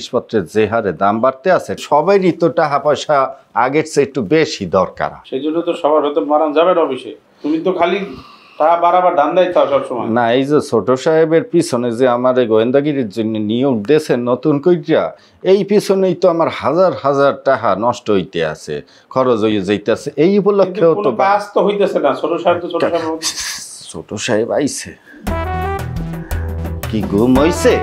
জিনিসপত্রের যে হারে দাম বাড়তে আছে সবারই তো টাকা পয়সা আগের চেয়ে একটু বেশি দরকার। সেই জন্য তো সবার হয়তো মারান যাবে না অফিসে, তুমি তো খালি টাকা বাড়াবার ধান্দাই থাও সবসময়। না এই যে ছোট সাহেবের পিছনে যে আমার গোয়েন্দাগিরির জন্য নিয়োগ দিয়েছে নতুন কইরা, এই পিছনেই তো আমার হাজার হাজার টাকা নষ্ট হইতে আছে, খরচ হয়ে যাইতেছে। এই উপলক্ষেও তো কাজ তো হইতেছে না। ছোট সাহেব তো ছোট সাহেব আইছে, কি ঘুম হইছে?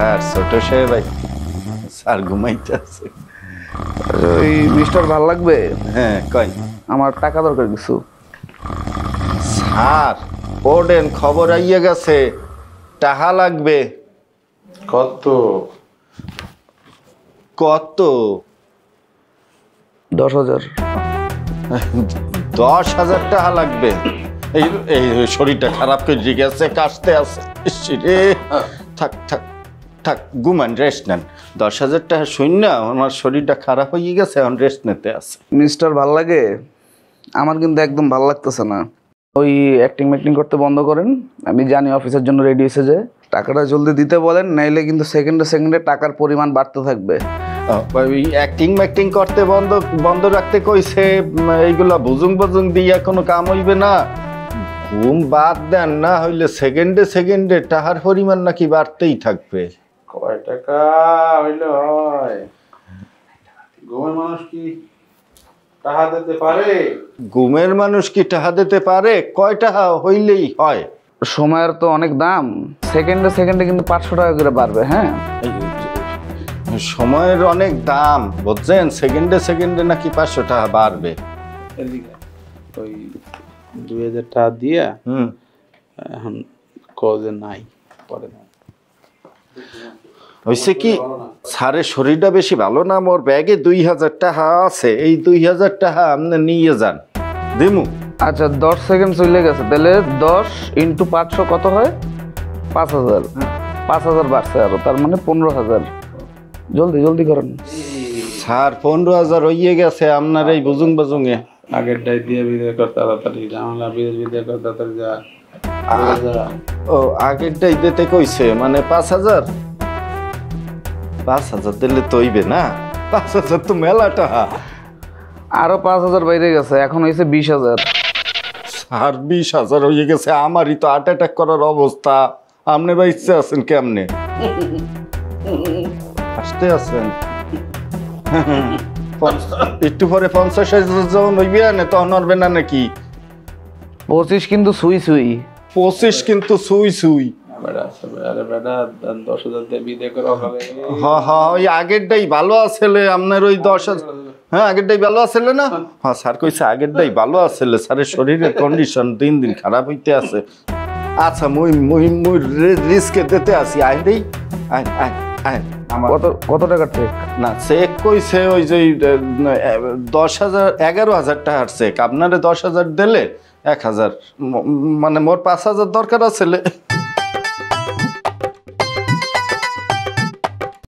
আর ছোট সাহেব স্যার ঘুমাইতে আছে। ওই মিস্টার ভাল লাগবে? হ্যাঁ কই, আমার টাকা দরকার কিছু। স্যার পড়েন, খবর আইয়া গেছে, টাকা লাগবে। কত কত? 10,000। 10,000 টাকা লাগবে? এই এই শরীরটা খারাপ করে গেছে, কাশতে আছে রে। থাক থাক থাক, ঘুমান, রেস্ট নেন। 10,000 টাকা শূন্য, আমার শরীরটা খারাপ হয়ে গেছে, এখন রেস্ট নিতে আছে। মিস্টার ভাল লাগে? আমার কিন্তু একদম ভাল লাগতেছে না। ওই অ্যাক্টিং ম্যাক্টিং করতে বন্ধ করেন। আমি জানি অফিসের জন্য রেডি হয়েছে, যে টাকাটা জলদি দিতে বলেন, নাইলে কিন্তু সেকেন্ডে সেকেন্ডে টাকার পরিমাণ বাড়তে থাকবে। ওই অ্যাক্টিং ম্যাক্টিং করতে বন্ধ রাখতে কইছে, এইগুলা বুজুং বুজুং দিয়ে কোনো কাম হইবে না। ঘুম বাদ দেন, না হইলে সেকেন্ডে সেকেন্ডে টাকার পরিমাণ নাকি বাড়তেই থাকবে। কয় টাকা হইলে হয়? ঘুমের মানুষ কি টাকা দিতে পারে? ঘুমের মানুষ কি টাকা দিতে পারে? কয় টাকা হইলেই হয়? সময়ের তো অনেক দাম, সেকেন্ডে সেকেন্ডে কিন্তু 500 টাকা করে বাড়বে। হ্যাঁ, সময়ের অনেক দাম বুঝছেন, সেকেন্ডে সেকেন্ডে নাকি 500 টাকা বাড়বে। ওই 2000 টাকা দিয়া এখন কজে নাই, পরে না। হয়েছে কি, স্যারের শরীরটা বেশি ভালো না, মোর ব্যাগে 2000 টাকা আছে, এই 2000 টাকা আপনি নিয়ে যান, দিমু। আচ্ছা 10 সেকেন্ড চলে গেছে, তাহলে 10 × 500 কত হয়? 5,000। 5,000 বাড়ছে আরো, তার মানে 15,000। জলদি জলদি করেন স্যার। 15,000 হইয়ে গেছে আপনার এই বুজুং বাজুঙে। আগের ডাই দিয়ে বিদায় কর তাড়াতাড়ি, ঝামেলা বিদায় কর তাড়াতাড়ি যা। ও আগেরটাই দিতে কইছে, মানে 5,000। 5,000 দিলে তো হইবে না, 5,000 তো মেলা টাকা। আরো 5,000 বাইরে গেছে, এখন হয়েছে 20,000। স্যার 20,000 হয়ে গেছে, আমারই তো হার্ট অ্যাটাক করার অবস্থা। আপনি বা ইচ্ছে আছেন কেমনে? আসতে আছেন একটু পরে 50,000 যখন হইবে না তখন হবে না নাকি? 25 কিন্তু সুই সুই। 25 কিন্তু সুই সুই। ওই আগেরটাই ভালো আসলে আপনার, ওই 10,000। হ্যাঁ আগেরটাই ভালো আসলে না? হ্যাঁ স্যার কইছে আগেরটাই ভালো আসলে, স্যারের শরীরের কন্ডিশন দিন দিন খারাপ হইতে আছে। আচ্ছা মুই মুই মুই রিস্কে দিতে আসি। আই দেই, আই আই আই। কত টাকার চেক? না চেক কইছে ওই যে 10,000 11,000 টাকার চেক। আপনারে 10,000 দিলে 1,000, মানে মোর 5,000 দরকার আছে।